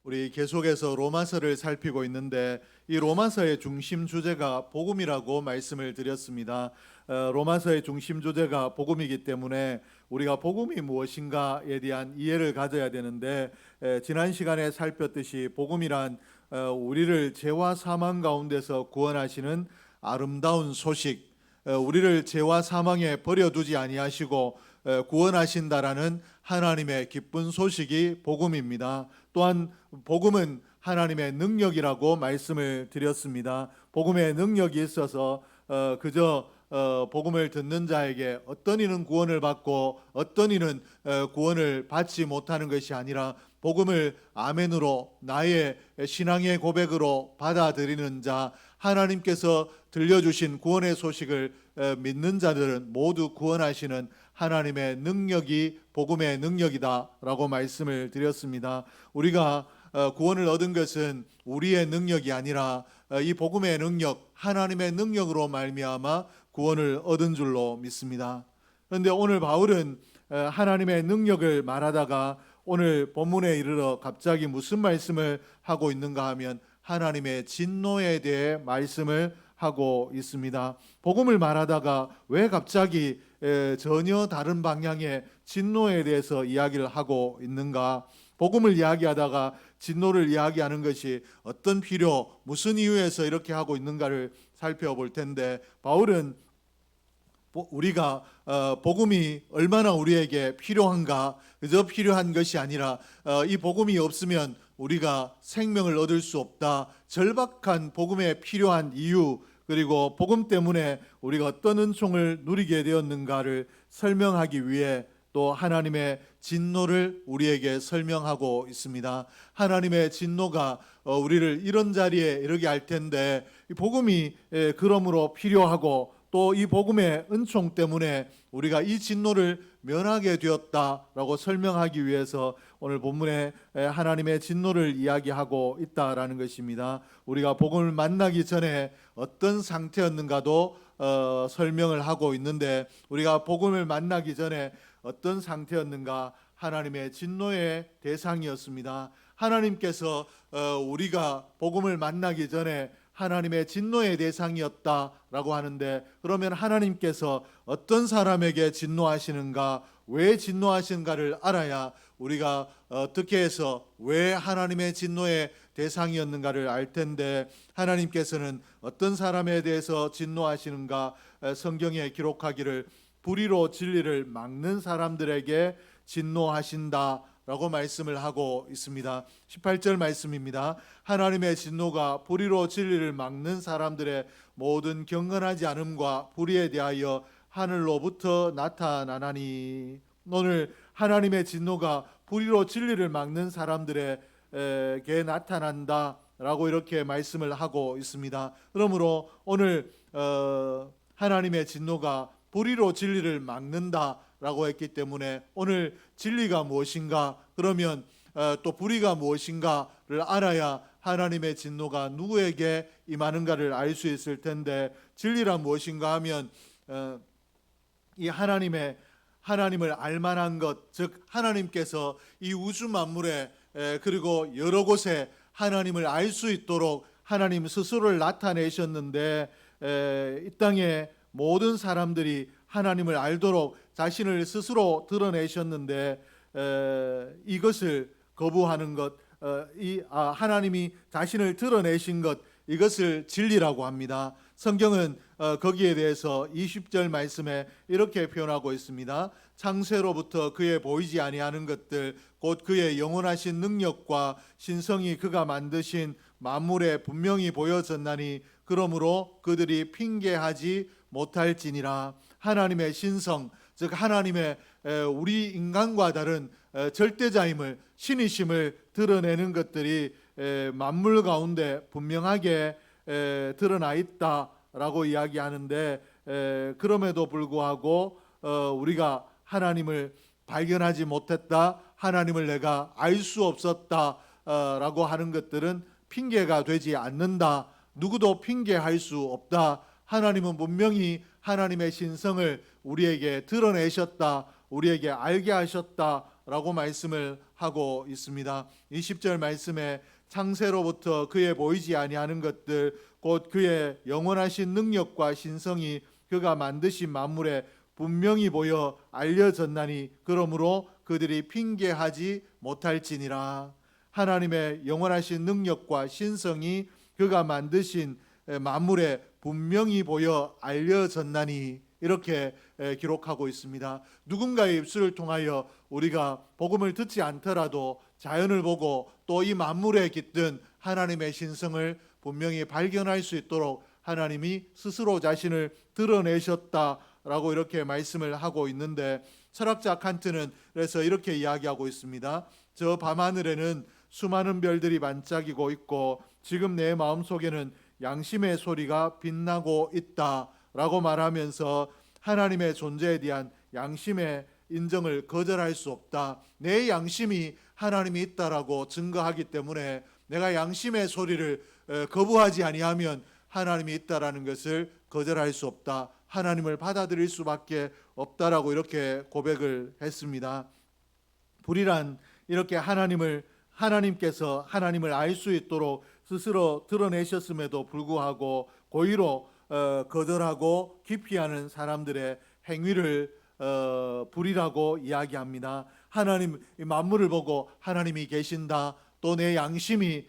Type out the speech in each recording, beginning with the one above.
우리 계속해서 로마서를 살피고 있는데 이 로마서의 중심 주제가 복음이라고 말씀을 드렸습니다. 로마서의 중심 주제가 복음이기 때문에 우리가 복음이 무엇인가에 대한 이해를 가져야 되는데 지난 시간에 살폈듯이 복음이란 우리를 죄와 사망 가운데서 구원하시는 아름다운 소식, 우리를 죄와 사망에 버려두지 아니하시고 구원하신다라는 하나님의 기쁜 소식이 복음입니다. 또한 복음은 하나님의 능력이라고 말씀을 드렸습니다. 복음의 능력이 있어서 그저 복음을 듣는 자에게 어떤 이는 구원을 받고 어떤 이는 구원을 받지 못하는 것이 아니라 복음을 아멘으로 나의 신앙의 고백으로 받아들이는 자, 하나님께서 들려주신 구원의 소식을 믿는 자들은 모두 구원하시는 하나님의 능력이 복음의 능력이다라고 말씀을 드렸습니다. 우리가 구원을 얻은 것은 우리의 능력이 아니라 이 복음의 능력, 하나님의 능력으로 말미암아 구원을 얻은 줄로 믿습니다. 그런데 오늘 바울은 하나님의 능력을 말하다가 오늘 본문에 이르러 갑자기 무슨 말씀을 하고 있는가 하면 하나님의 진노에 대해 말씀을 하고 있습니다. 복음을 말하다가 왜 갑자기 전혀 다른 방향의 진노에 대해서 이야기를 하고 있는가? 복음을 이야기하다가 진노를 이야기하는 것이 어떤 필요, 무슨 이유에서 이렇게 하고 있는가를 살펴볼 텐데, 바울은 우리가 복음이 얼마나 우리에게 필요한가, 그저 필요한 것이 아니라 이 복음이 없으면 우리가 생명을 얻을 수 없다, 절박한 복음에 필요한 이유, 그리고 복음 때문에 우리가 어떤 은총을 누리게 되었는가를 설명하기 위해 또 하나님의 진노를 우리에게 설명하고 있습니다. 하나님의 진노가 우리를 이런 자리에 이르게 할 텐데, 이 복음이 그러므로 필요하고 또 이 복음의 은총 때문에 우리가 이 진노를 면하게 되었다라고 설명하기 위해서 오늘 본문에 하나님의 진노를 이야기하고 있다라는 것입니다. 우리가 복음을 만나기 전에 어떤 상태였는가도 설명을 하고 있는데, 우리가 복음을 만나기 전에 어떤 상태였는가? 하나님의 진노의 대상이었습니다. 하나님께서 우리가 복음을 만나기 전에 하나님의 진노의 대상이었다라고 하는데, 그러면 하나님께서 어떤 사람에게 진노하시는가, 왜 진노하시는가를 알아야 우리가 어떻게 해서 왜 하나님의 진노의 대상이었는가를 알 텐데, 하나님께서는 어떤 사람에 대해서 진노하시는가, 성경에 기록하기를 불의로 진리를 막는 사람들에게 진노하신다 라고 말씀을 하고 있습니다. 18절 말씀입니다. 하나님의 진노가 불의로 진리를 막는 사람들의 모든 경건하지 않음과 불의에 대하여 하늘로부터 나타나나니. 오늘 하나님의 진노가 불의로 진리를 막는 사람들에게 나타난다 라고 이렇게 말씀을 하고 있습니다. 그러므로 오늘 하나님의 진노가 불의로 진리를 막는다라고 했기 때문에 오늘 진리가 무엇인가, 그러면 또 불의가 무엇인가를 알아야 하나님의 진노가 누구에게 임하는가를 알 수 있을 텐데, 진리란 무엇인가 하면 이 하나님을 알만한 것, 즉 하나님께서 이 우주 만물에 그리고 여러 곳에 하나님을 알 수 있도록 하나님 스스로를 나타내셨는데, 이 땅에 모든 사람들이 하나님을 알도록 자신을 스스로 드러내셨는데 이것을 거부하는 것, 하나님이 자신을 드러내신 것, 이것을 진리라고 합니다. 성경은 거기에 대해서 20절 말씀에 이렇게 표현하고 있습니다. 창세로부터 그의 보이지 아니하는 것들, 곧 그의 영원하신 능력과 신성이 그가 만드신 만물에 분명히 보여졌나니 그러므로 그들이 핑계하지 못할지니라. 하나님의 신성, 즉 하나님의 우리 인간과 다른 절대자임을, 신이심을 드러내는 것들이 만물 가운데 분명하게 드러나 있다라고 이야기하는데, 그럼에도 불구하고 우리가 하나님을 발견하지 못했다, 하나님을 내가 알 수 없었다라고 하는 것들은 핑계가 되지 않는다. 누구도 핑계할 수 없다. 하나님은 분명히 하나님의 신성을 우리에게 드러내셨다, 우리에게 알게 하셨다라고 말씀을 하고 있습니다. 20절 말씀에 창세로부터 그의 보이지 아니하는 것들 곧 그의 영원하신 능력과 신성이 그가 만드신 만물에 분명히 보여 알려졌나니 그러므로 그들이 핑계하지 못할지니라. 하나님의 영원하신 능력과 신성이 그가 만드신 만물에 분명히 보여 알려졌나니 이렇게 기록하고 있습니다. 누군가의 입술을 통하여 우리가 복음을 듣지 않더라도 자연을 보고 또 이 만물에 깃든 하나님의 신성을 분명히 발견할 수 있도록 하나님이 스스로 자신을 드러내셨다라고 이렇게 말씀을 하고 있는데, 철학자 칸트는 그래서 이렇게 이야기하고 있습니다. 저 밤하늘에는 수많은 별들이 반짝이고 있고 지금 내 마음속에는 양심의 소리가 빛나고 있다라고 말하면서 하나님의 존재에 대한 양심의 인정을 거절할 수 없다. 내 양심이 하나님이 있다라고 증거하기 때문에 내가 양심의 소리를 거부하지 아니하면 하나님이 있다라는 것을 거절할 수 없다. 하나님을 받아들일 수밖에 없다라고 이렇게 고백을 했습니다. 불이란 이렇게 하나님께서 하나님을 알 수 있도록 스스로 드러내셨음에도 불구하고 고의로 거절하고 기피하는 사람들의 행위를 불이라고 이야기합니다. 하나님 만물을 보고 하나님이 계신다. 또 내 양심이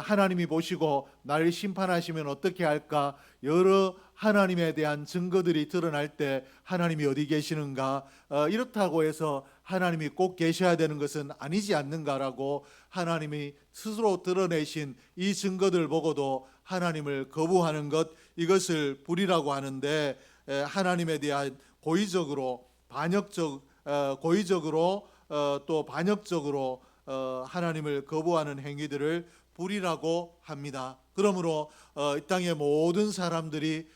하나님이 보시고 나를 심판하시면 어떻게 할까? 여러 하나님에 대한 증거들이 드러날 때 하나님이 어디 계시는가? 이렇다고 해서 하나님이 꼭 계셔야 되는 것은 아니지 않는가라고 하나님이 스스로 드러내신 이 증거들 보고도 하나님을 거부하는 것, 이것을 불이라고 하는데, 하나님에 대한 고의적으로 또 반역적으로 하나님을 거부하는 행위들을 불이라고 합니다. 그러므로 이 땅의 모든 사람들이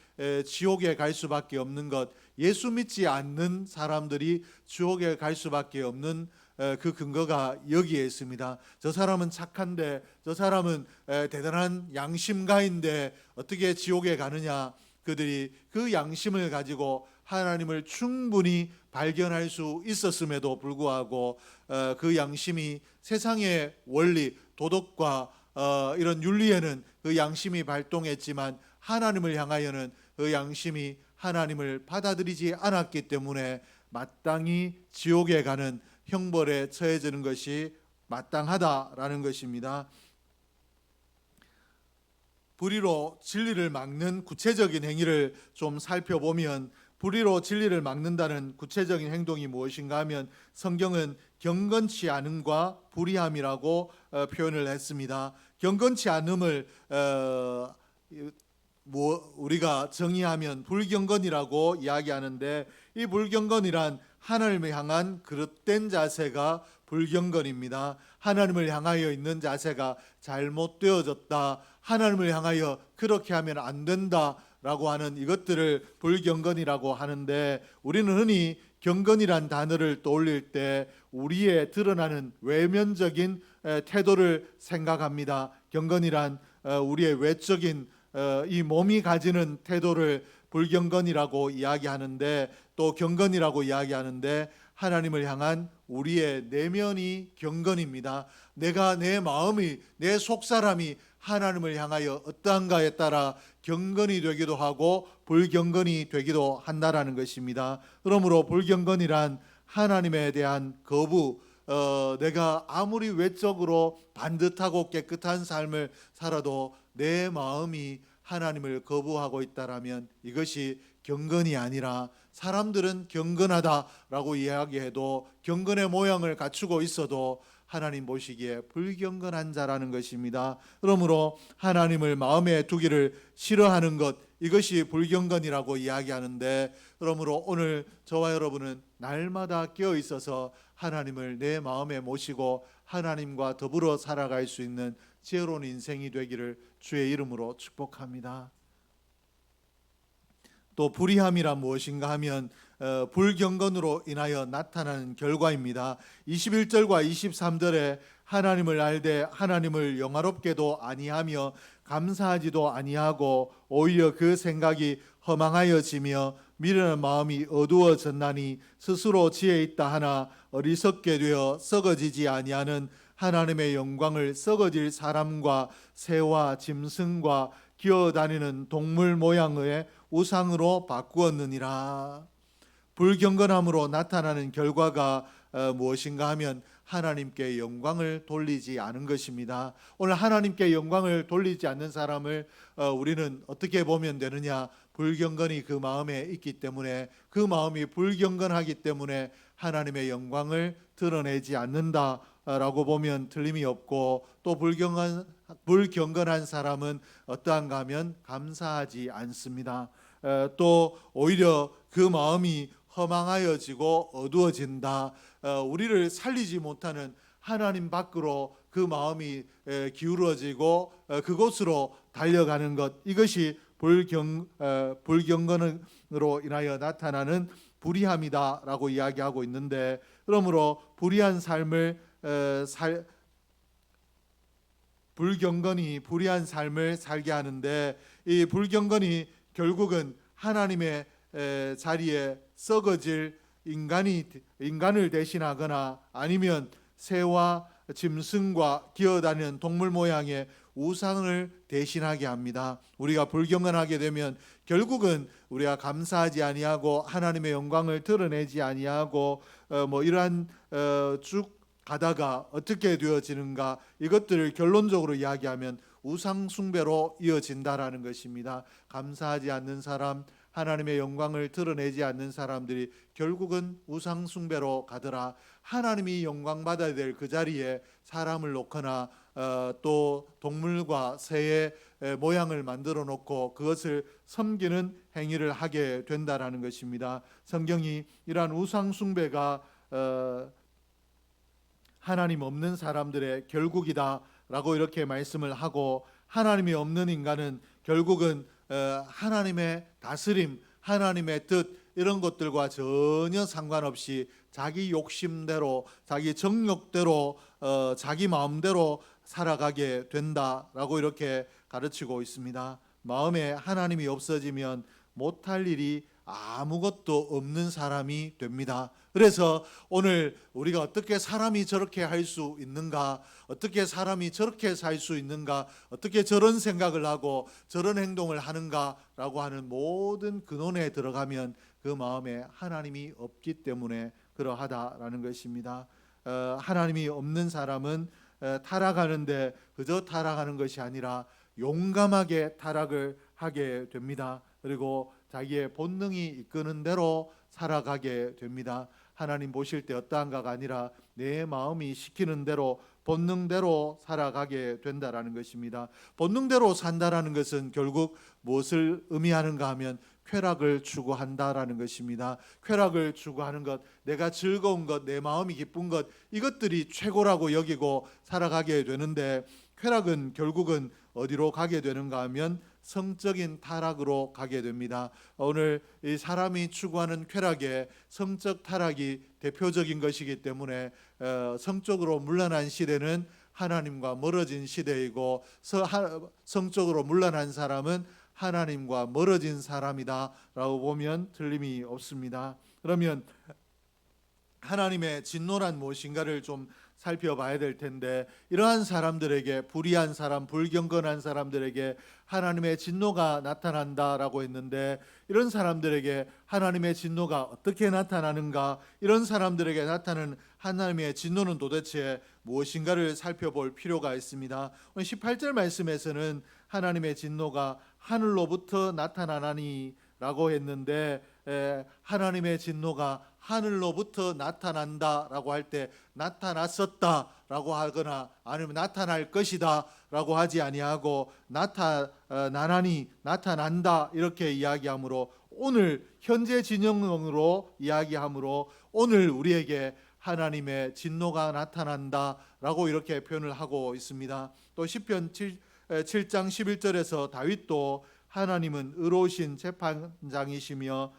지옥에 갈 수밖에 없는 것, 예수 믿지 않는 사람들이 지옥에 갈 수밖에 없는 그 근거가 여기에 있습니다. 저 사람은 착한데, 저 사람은 대단한 양심가인데 어떻게 지옥에 가느냐? 그들이 그 양심을 가지고 하나님을 충분히 발견할 수 있었음에도 불구하고 그 양심이 세상의 원리, 도덕과 이런 윤리에는 그 양심이 발동했지만 하나님을 향하여는 그 양심이 하나님을 받아들이지 않았기 때문에 마땅히 지옥에 가는 형벌에 처해지는 것이 마땅하다라는 것입니다. 불의로 진리를 막는 구체적인 행위를 좀 살펴보면, 불의로 진리를 막는다는 구체적인 행동이 무엇인가 하면 성경은 경건치 않음과 불의함이라고 표현을 했습니다. 경건치 않음을 우리가 정의하면 불경건이라고 이야기하는데, 이 불경건이란 하나님을 향한 그릇된 자세가 불경건입니다. 하나님을 향하여 있는 자세가 잘못되어졌다. 하나님을 향하여 그렇게 하면 안 된다라고 하는 이것들을 불경건이라고 하는데, 우리는 흔히 경건이란 단어를 떠올릴 때 우리의 드러나는 외면적인 태도를 생각합니다. 경건이란 우리의 외적인 이 몸이 가지는 태도를 불경건이라고 이야기하는데, 또 경건이라고 이야기하는데, 하나님을 향한 우리의 내면이 경건입니다. 내 마음이, 내 속사람이 하나님을 향하여 어떠한가에 따라 경건이 되기도 하고 불경건이 되기도 한다라는 것입니다. 그러므로 불경건이란 하나님에 대한 거부, 내가 아무리 외적으로 반듯하고 깨끗한 삶을 살아도 내 마음이 하나님을 거부하고 있다라면 이것이 경건이 아니라, 사람들은 경건하다라고 이야기해도 경건의 모양을 갖추고 있어도 하나님 보시기에 불경건한 자라는 것입니다. 그러므로 하나님을 마음에 두기를 싫어하는 것, 이것이 불경건이라고 이야기하는데, 그러므로 오늘 저와 여러분은 날마다 깨어 있어서 하나님을 내 마음에 모시고 하나님과 더불어 살아갈 수 있는 지혜로운 인생이 되기를 주의 이름으로 축복합니다. 또 불의함이란 무엇인가 하면 불경건으로 인하여 나타나는 결과입니다. 21절과 23절에 하나님을 알되 하나님을 영화롭게도 아니하며 감사하지도 아니하고 오히려 그 생각이 허망하여지며 미련한 마음이 어두워졌나니 스스로 지혜 있다 하나 어리석게 되어 썩어지지 아니하는 하나님의 영광을 썩어질 사람과 새와 짐승과 기어다니는 동물 모양의 우상으로 바꾸었느니라. 불경건함으로 나타나는 결과가 무엇인가 하면 하나님께 영광을 돌리지 않은 것입니다. 오늘 하나님께 영광을 돌리지 않는 사람을 우리는 어떻게 보면 되느냐? 불경건이 그 마음에 있기 때문에, 그 마음이 불경건하기 때문에 하나님의 영광을 드러내지 않는다라고 보면 틀림이 없고, 또 불경건한 사람은 어떠한가 하면 감사하지 않습니다. 또 오히려 그 마음이 허망하여지고 어두워진다. 우리를 살리지 못하는 하나님 밖으로 그 마음이 기울어지고 그곳으로 달려가는 것, 이것이 불경건으로 인하여 나타나는 불의함이다라고 이야기하고 있는데, 그러므로 불의한 삶을 불경건이 불의한 삶을 살게 하는데, 이 불경건이 결국은 하나님의 자리에 썩어질 인간을 대신하거나 아니면 새와 짐승과 기어다니는 동물 모양의 우상을 대신하게 합니다. 우리가 불경건하게 되면 결국은 우리가 감사하지 아니하고 하나님의 영광을 드러내지 아니하고 이러한 쭉 가다가 어떻게 되어지는가, 이것들을 결론적으로 이야기하면 우상 숭배로 이어진다라는 것입니다. 감사하지 않는 사람, 하나님의 영광을 드러내지 않는 사람들이 결국은 우상 숭배로 가더라. 하나님이 영광 받아야 될 그 자리에 사람을 놓거나 또 동물과 새의 모양을 만들어 놓고 그것을 섬기는 행위를 하게 된다라는 것입니다. 성경이 이러한 우상 숭배가 하나님 없는 사람들의 결국이다라고 이렇게 말씀을 하고, 하나님이 없는 인간은 결국은 하나님의 다스림, 하나님의 뜻, 이런 것들과 전혀 상관없이 자기 욕심대로, 자기 정욕대로, 자기 마음대로 살아가게 된다라고 이렇게 가르치고 있습니다. 마음에 하나님이 없어지면 못할 일이 아무것도 없는 사람이 됩니다. 그래서 오늘 우리가 어떻게 사람이 저렇게 할 수 있는가, 어떻게 사람이 저렇게 살 수 있는가, 어떻게 저런 생각을 하고 저런 행동을 하는가라고 하는 모든 근원에 들어가면 그 마음에 하나님이 없기 때문에 그러하다라는 것입니다. 하나님이 없는 사람은 타락하는데 그저 타락하는 것이 아니라 용감하게 타락을 하게 됩니다. 그리고 자기의 본능이 이끄는 대로 살아가게 됩니다. 하나님 보실 때 어떠한가가 아니라 내 마음이 시키는 대로, 본능대로 살아가게 된다라는 것입니다. 본능대로 산다라는 것은 결국 무엇을 의미하는가 하면 쾌락을 추구한다라는 것입니다. 쾌락을 추구하는 것, 내가 즐거운 것, 내 마음이 기쁜 것, 이것들이 최고라고 여기고 살아가게 되는데, 쾌락은 결국은 어디로 가게 되는가 하면 성적인 타락으로 가게 됩니다. 오늘 이 사람이 추구하는 쾌락에 성적 타락이 대표적인 것이기 때문에 성적으로 물러난 시대는 하나님과 멀어진 시대이고, 성적으로 물러난 사람은 하나님과 멀어진 사람이다라고 보면 틀림이 없습니다. 그러면 하나님의 진노란 무엇인가를 좀 살펴봐야 될 텐데, 이러한 사람들에게, 불의한 사람, 불경건한 사람들에게 하나님의 진노가 나타난다라고 했는데, 이런 사람들에게 하나님의 진노가 어떻게 나타나는가, 이런 사람들에게 나타나는 하나님의 진노는 도대체 무엇인가를 살펴볼 필요가 있습니다. 오늘 18절 말씀에서는 하나님의 진노가 하늘로부터 나타나나니 라고 했는데, 하나님의 진노가 하늘로부터 나타난다라고 할 때 나타났었다라고 하거나 아니면 나타날 것이다라고 하지 아니하고 나타나나니, 나타난다 이렇게 이야기하므로, 오늘 현재 진영으로 이야기하므로 오늘 우리에게 하나님의 진노가 나타난다라고 이렇게 표현을 하고 있습니다. 또 시편 7장 11절에서 다윗도 하나님은 의로우신 재판장이시며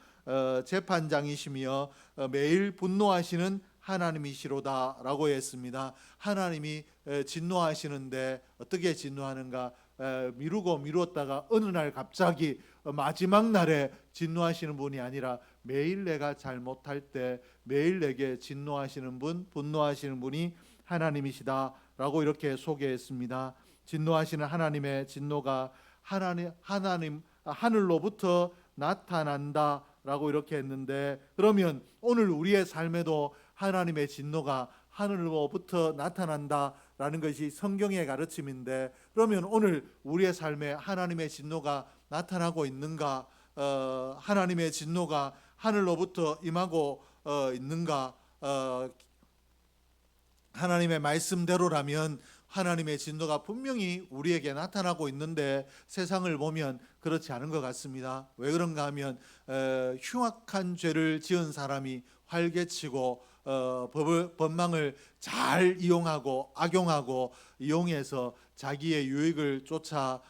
매일 분노하시는 하나님이시로다라고 했습니다. 하나님이 진노하시는데 어떻게 진노하는가? 미루고 미루었다가 어느 날 갑자기 마지막 날에 진노하시는 분이 아니라 매일 내가 잘못할 때 매일 내게 진노하시는 분, 분노하시는 분이 하나님이시다라고 이렇게 소개했습니다. 진노하시는 하나님의 진노가 하나님 하늘로부터 나타난다라고 이렇게 했는데, 그러면 오늘 우리의 삶에도 하나님의 진노가 하늘로부터 나타난다라는 것이 성경의 가르침인데, 그러면 오늘 우리의 삶에 하나님의 진노가 나타나고 있는가? 하나님의 진노가 하늘로부터 임하고 있는가? 하나님의 말씀대로라면 하나님의 진노가 분명히 우리에게 나타나고 있는데, 세상을 보면 그렇지 않은 것 같습니다. 왜 그런가 하면 흉악한 죄를 지은 사람이 활개치고 법망을 잘 이용하고 악용하고 이용해서 자기의 유익을 쫓아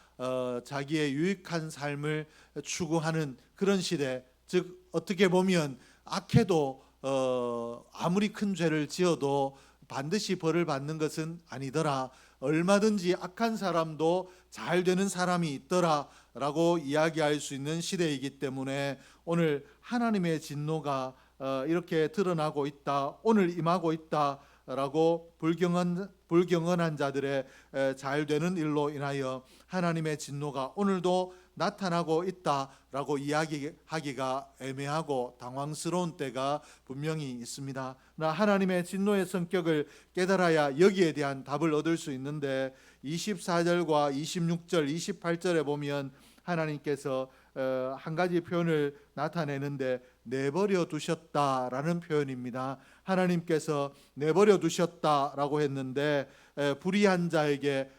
자기의 유익한 삶을 추구하는 그런 시대, 즉 어떻게 보면 악해도 아무리 큰 죄를 지어도 반드시 벌을 받는 것은 아니더라, 얼마든지 악한 사람도 잘 되는 사람이 있더라 라고 이야기할 수 있는 시대이기 때문에 오늘 하나님의 진노가 이렇게 드러나고 있다, 오늘 임하고 있다 라고 불경건한 자들의 잘 되는 일로 인하여 하나님의 진노가 오늘도 나타나고 있다라고 이야기하기가 애매하고 당황스러운 때가 분명히 있습니다. 하나님의 진노의 성격을 깨달아야 여기에 대한 답을 얻을 수 있는데, 24절과 26절, 28절에 보면 하나님께서 한 가지 표현을 나타내는데 내버려 두셨다라는 표현입니다. 하나님께서 내버려 두셨다라고 했는데 불의한 자에게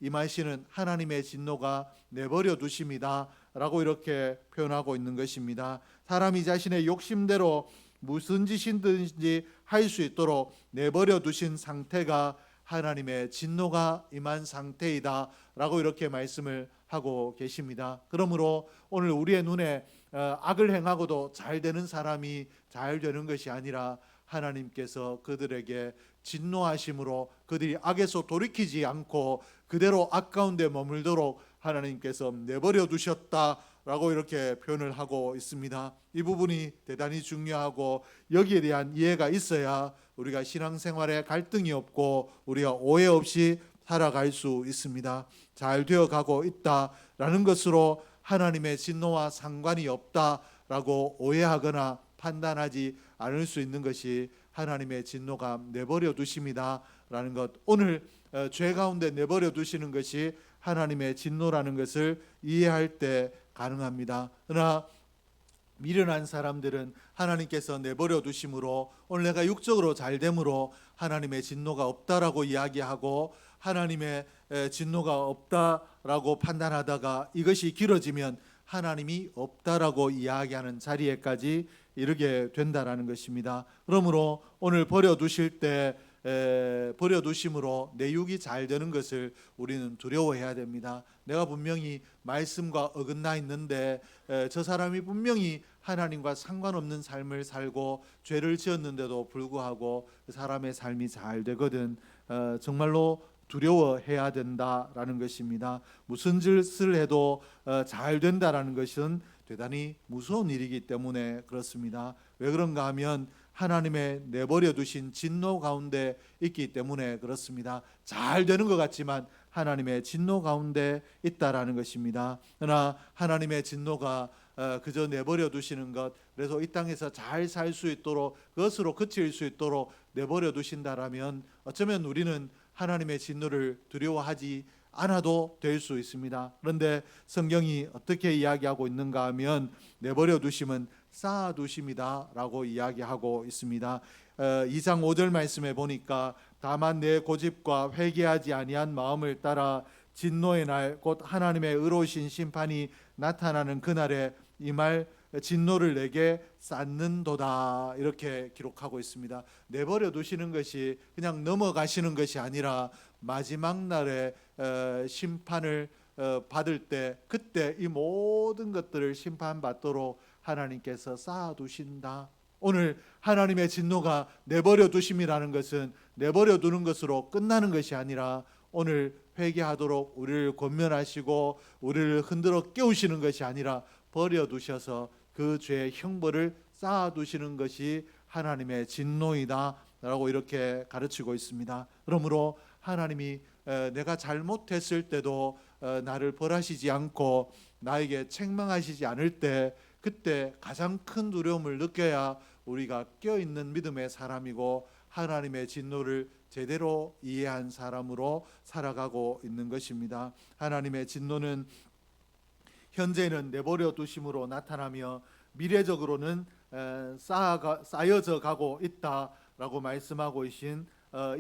임하시는 하나님의 진노가 내버려 두심이다 라고 이렇게 표현하고 있는 것입니다. 사람이 자신의 욕심대로 무슨 짓이든지 할 수 있도록 내버려 두신 상태가 하나님의 진노가 임한 상태이다 라고 이렇게 말씀을 하고 계십니다. 그러므로 오늘 우리의 눈에 악을 행하고도 잘 되는 사람이 잘 되는 것이 아니라 하나님께서 그들에게 진노하심으로 그들이 악에서 돌이키지 않고 그대로 악 가운데 머물도록 하나님께서 내버려 두셨다라고 이렇게 표현을 하고 있습니다. 이 부분이 대단히 중요하고 여기에 대한 이해가 있어야 우리가 신앙생활에 갈등이 없고 우리가 오해 없이 살아갈 수 있습니다. 잘 되어가고 있다라는 것으로 하나님의 진노와 상관이 없다라고 오해하거나 판단하지 않을 수 있는 것이 하나님의 진노가 내버려 두심이다라는 것, 오늘 죄 가운데 내버려 두시는 것이 하나님의 진노라는 것을 이해할 때 가능합니다. 그러나 미련한 사람들은 하나님께서 내버려 두심으로 오늘 내가 육적으로 잘됨으로 하나님의 진노가 없다라고 이야기하고 하나님의 진노가 없다라고 판단하다가 이것이 길어지면 하나님이 없다라고 이야기하는 자리에까지 이르게 된다라는 것입니다. 그러므로 오늘 버려두실 때 버려두심으로 내 육이 잘 되는 것을 우리는 두려워해야 됩니다. 내가 분명히 말씀과 어긋나 있는데 저 사람이 분명히 하나님과 상관없는 삶을 살고 죄를 지었는데도 불구하고 그 사람의 삶이 잘 되거든, 정말로 두려워해야 된다라는 것입니다. 무슨 짓을 해도 잘 된다라는 것은 대단히 무서운 일이기 때문에 그렇습니다. 왜 그런가 하면 하나님의 내버려 두신 진노 가운데 있기 때문에 그렇습니다. 잘 되는 것 같지만 하나님의 진노 가운데 있다라는 것입니다. 그러나 하나님의 진노가 그저 내버려 두시는 것, 그래서 이 땅에서 잘 살 수 있도록 그것으로 그칠 수 있도록 내버려 두신다라면 어쩌면 우리는 하나님의 진노를 두려워하지 않아도 될 수 있습니다. 그런데 성경이 어떻게 이야기하고 있는가 하면 내버려 두심은 쌓아 두심이다 라고 이야기하고 있습니다. 2장 5절 말씀에 보니까 다만 내 고집과 회개하지 아니한 마음을 따라 진노의 날 곧 하나님의 의로우신 심판이 나타나는 그날에 이 말 진노를 내게 쌓는도다 이렇게 기록하고 있습니다. 내버려 두시는 것이 그냥 넘어가시는 것이 아니라 마지막 날에 심판을 받을 때 그때 이 모든 것들을 심판받도록 하나님께서 쌓아두신다. 오늘 하나님의 진노가 내버려 두심이라는 것은 내버려 두는 것으로 끝나는 것이 아니라 오늘 회개하도록 우리를 권면하시고 우리를 흔들어 깨우시는 것이 아니라 버려두셔서 그 죄의 형벌을 쌓아두시는 것이 하나님의 진노이다 라고 이렇게 가르치고 있습니다. 그러므로 하나님이 내가 잘못했을 때도 나를 벌하시지 않고 나에게 책망하시지 않을 때, 그때 가장 큰 두려움을 느껴야 우리가 깨어있는 믿음의 사람이고 하나님의 진노를 제대로 이해한 사람으로 살아가고 있는 것입니다. 하나님의 진노는 현재는 내버려 두심으로 나타나며 미래적으로는 쌓여져 가고 있다라고 말씀하고 계신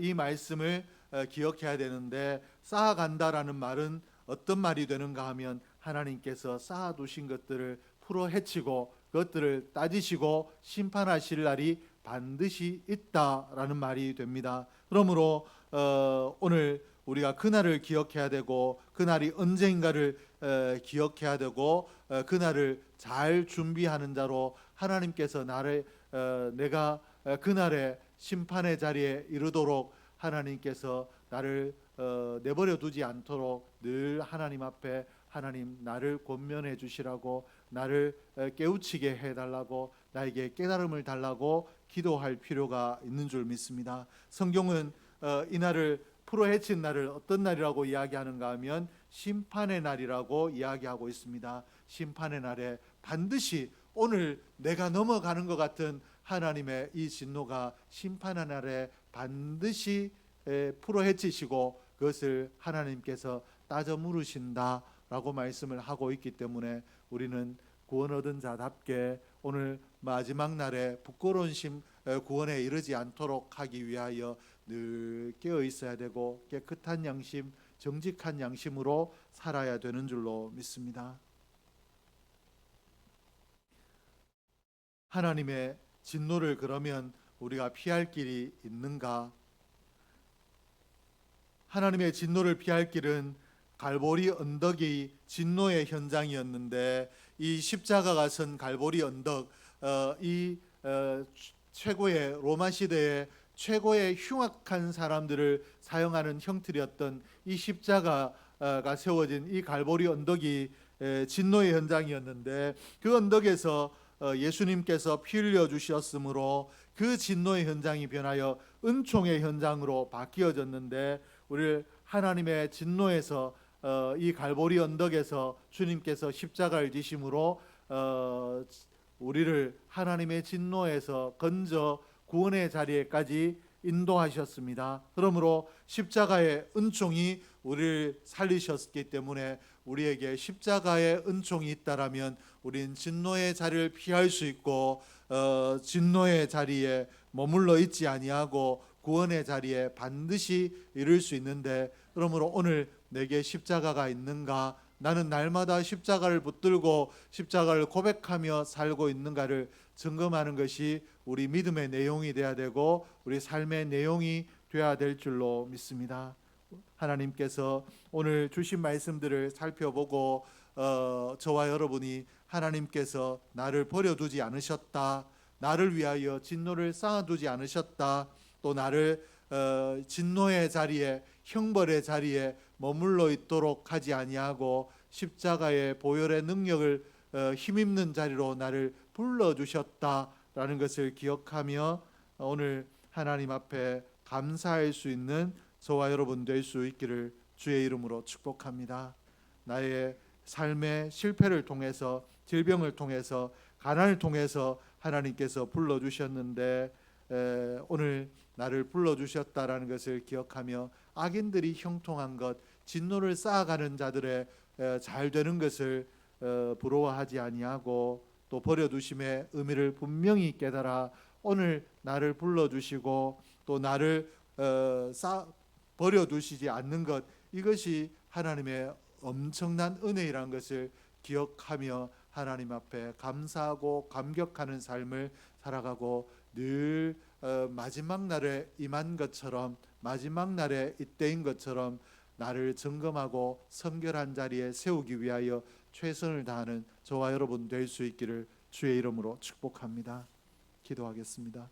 이 말씀을 기억해야 되는데, 쌓아간다라는 말은 어떤 말이 되는가 하면 하나님께서 쌓아두신 것들을 풀어 헤치고 그것들을 따지시고 심판하실 날이 반드시 있다라는 말이 됩니다. 그러므로 오늘 우리가 그날을 기억해야 되고 그날이 언제인가를 기억해야 되고 그날을 잘 준비하는 자로 하나님께서 내가 그날의 심판의 자리에 이르도록 하나님께서 나를 내버려 두지 않도록 늘 하나님 앞에 하나님 나를 권면해 주시라고, 나를 깨우치게 해달라고, 나에게 깨달음을 달라고 기도할 필요가 있는 줄 믿습니다. 성경은 이 날을 풀어헤친 날을 어떤 날이라고 이야기하는가 하면 심판의 날이라고 이야기하고 있습니다. 심판의 날에 반드시 오늘 내가 넘어가는 것 같은 하나님의 이 진노가 심판의 날에 반드시 풀어헤치시고 그것을 하나님께서 따져 물으신다라고 말씀을 하고 있기 때문에 우리는 구원 얻은 자답게 오늘 마지막 날에 부끄러운 구원에 이르지 않도록 하기 위하여 늘 깨어 있어야 되고 깨끗한 양심, 정직한 양심으로 살아야 되는 줄로 믿습니다. 하나님의 진노를 그러면 우리가 피할 길이 있는가? 하나님의 진노를 피할 길은 갈보리 언덕이 진노의 현장이었는데, 이 십자가가 선 갈보리 언덕, 최고의 로마 시대의 최고의 흉악한 사람들을 사용하는 형틀이었던 이 십자가가 세워진 이 갈보리 언덕이 진노의 현장이었는데, 그 언덕에서 예수님께서 피 흘려 주셨으므로 그 진노의 현장이 변하여 은총의 현장으로 바뀌어졌는데, 우리 하나님의 진노에서 이 갈보리 언덕에서 주님께서 십자가를 지심으로 우리를 하나님의 진노에서 건져 구원의 자리에까지 인도하셨습니다. 그러므로 십자가의 은총이 우리를 살리셨기 때문에 우리에게 십자가의 은총이 있다라면 우린 진노의 자리를 피할 수 있고 진노의 자리에 머물러 있지 아니하고 구원의 자리에 반드시 이룰 수 있는데, 그러므로 오늘 내게 십자가가 있는가, 나는 날마다 십자가를 붙들고 십자가를 고백하며 살고 있는가를 점검하는 것이 우리 믿음의 내용이 되어야 되고 우리 삶의 내용이 되어야 될 줄로 믿습니다. 하나님께서 오늘 주신 말씀들을 살펴보고 저와 여러분이 하나님께서 나를 버려두지 않으셨다, 나를 위하여 진노를 쌓아두지 않으셨다, 또 나를 진노의 자리에 형벌의 자리에 머물러 있도록 하지 아니하고 십자가의 보혈의 능력을 힘입는 자리로 나를 불러주셨다라는 것을 기억하며 오늘 하나님 앞에 감사할 수 있는 저와 여러분 될 수 있기를 주의 이름으로 축복합니다. 나의 삶의 실패를 통해서, 질병을 통해서, 가난을 통해서 하나님께서 불러주셨는데 오늘 나를 불러주셨다라는 것을 기억하며 악인들이 형통한 것, 진노를 쌓아가는 자들의 잘 되는 것을 부러워하지 아니하고 또 버려두심의 의미를 분명히 깨달아 오늘 나를 불러주시고 또 나를 버려두시지 않는 것, 이것이 하나님의 엄청난 은혜이라는 것을 기억하며 하나님 앞에 감사하고 감격하는 삶을 살아가고 늘 마지막 날에 임한 것처럼, 마지막 날에 이때인 것처럼 나를 점검하고 성결한 자리에 세우기 위하여 최선을 다하는 저와 여러분 될 수 있기를 주의 이름으로 축복합니다. 기도하겠습니다.